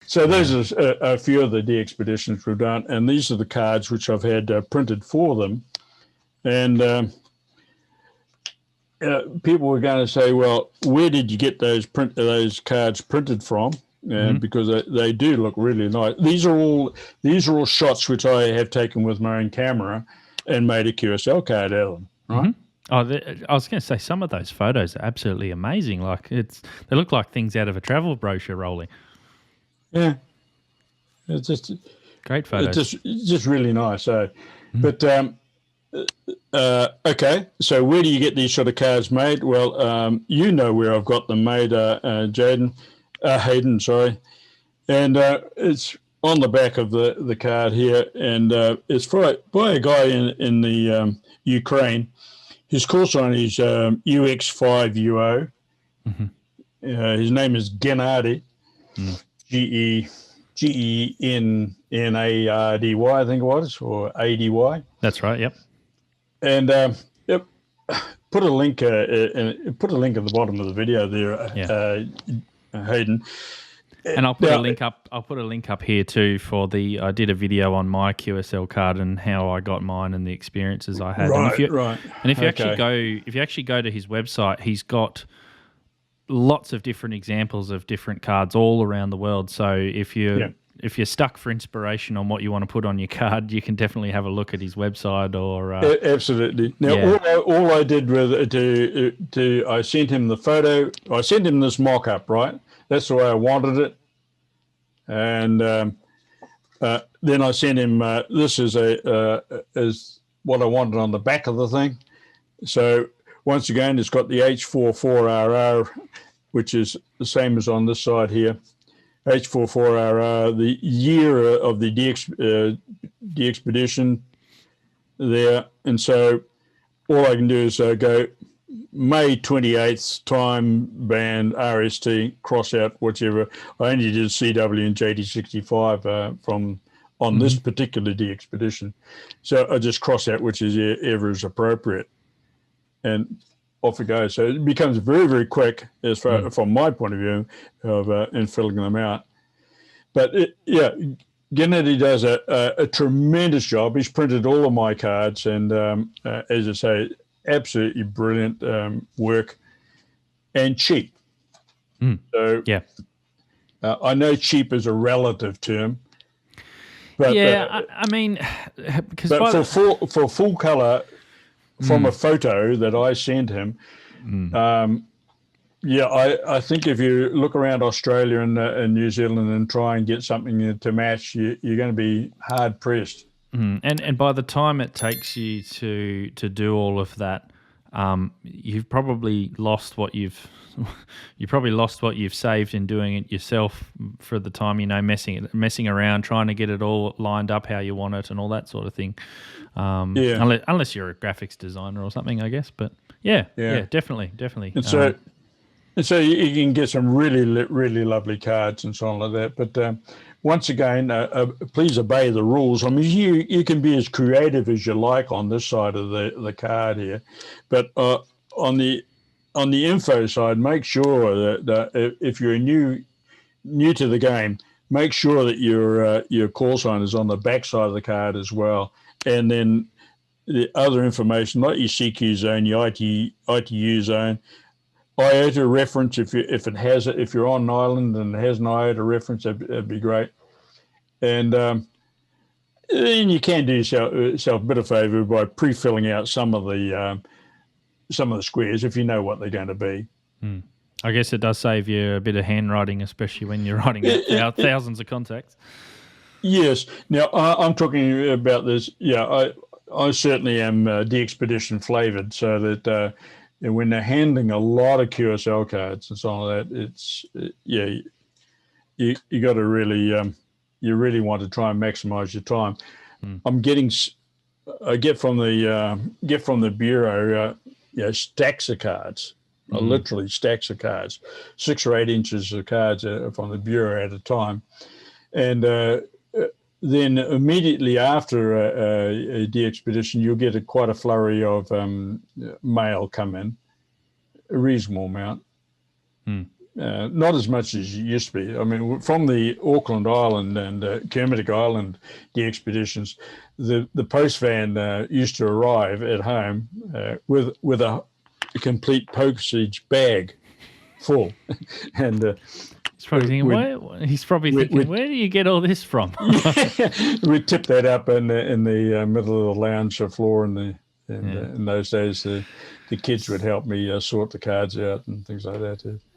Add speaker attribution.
Speaker 1: So those are a few of the DXpeditions we've done, and these are the cards which I've had printed for them. And people were going to say, well, where did you get those cards printed from? Because they do look really nice. These are all shots which I have taken with my own camera and made a QSL card out of them, right?
Speaker 2: Oh, I was going to say some of those photos are absolutely amazing. Like they look like things out of a travel brochure, Rolly.
Speaker 1: Yeah, it's just
Speaker 2: great photos.
Speaker 1: It's just really nice. So, but okay. So where do you get these sort of cards made? Well, you know where I've got them made, Hayden. Sorry, and it's on the back of the card here, and it's by a guy in the Ukraine. His call sign is UX5UO. His name is Gennady, Genardy, I think it was, or ADY.
Speaker 2: That's right. Yep.
Speaker 1: And put a link at the bottom of the video there, Hayden.
Speaker 2: And I'll put a link up. I'll put a link up here too for I did a video on my QSL card and how I got mine and the experiences I had.
Speaker 1: Right.
Speaker 2: And if you actually go to his website, he's got lots of different examples of different cards all around the world. So if you're stuck for inspiration on what you want to put on your card, you can definitely have a look at his website. Or
Speaker 1: absolutely. Now, all I did with I sent him the photo. I sent him this mock-up, right? That's the way I wanted it. And then I sent him, this is what I wanted on the back of the thing. So once again, it's got the H44RR, which is the same as on this side here. H44RR, the year of the DXpedition there. And so all I can do is go May 28th, time band, RST, cross out whichever. I only did CW and JD65 on this particular DXpedition. So I just cross out which is ever is appropriate. And off it goes. So it becomes very, very quick as far from my point of view of in filling them out. But Gennady does a tremendous job. He's printed all of my cards, and as I say, absolutely brilliant work and cheap. So I know cheap is a relative term. But,
Speaker 2: I mean,
Speaker 1: but for full color from a photo that I sent him, I think if you look around Australia and New Zealand and try and get something to match, you're going to be hard pressed.
Speaker 2: And by the time it takes you to do all of that, you've probably lost what you've saved in doing it yourself for the time, messing around trying to get it all lined up how you want it and all that sort of thing. Unless you're a graphics designer or something, I guess. But definitely.
Speaker 1: And so you can get some really, really lovely cards and so on like that. But once again, please obey the rules. I mean, you can be as creative as you like on this side of the card here, but on the info side, make sure that if you're new to the game, make sure that your call sign is on the back side of the card as well, and then the other information like your CQ zone, your ITU zone. IOTA reference if it has it. If you're on an island and it has an IOTA reference, that'd be great. And then you can do yourself a bit of favour by pre-filling out some of the squares if you know what they're going to be.
Speaker 2: I guess it does save you a bit of handwriting, especially when you're writing out thousands of contacts.
Speaker 1: Yes. Now I'm talking about this. Yeah, I certainly am DXpedition flavoured, so that. And when they're handling a lot of QSL cards and so on like that, it's you got to really you really want to try and maximize your time. I get from the bureau stacks of cards, literally stacks of cards, 6 or 8 inches of cards from the bureau at a time, and then immediately after a DXpedition, you'll get quite a flurry of mail come in, a reasonable amount. not as much as it used to be. I mean, from the Auckland Island and Kermadec Island DXpeditions, the post van used to arrive at home with a complete postage bag full, and
Speaker 2: he's probably thinking, where do you get all this from?
Speaker 1: We tip that up in the middle of the lounge floor, in those days the kids would help me sort the cards out and things like that too.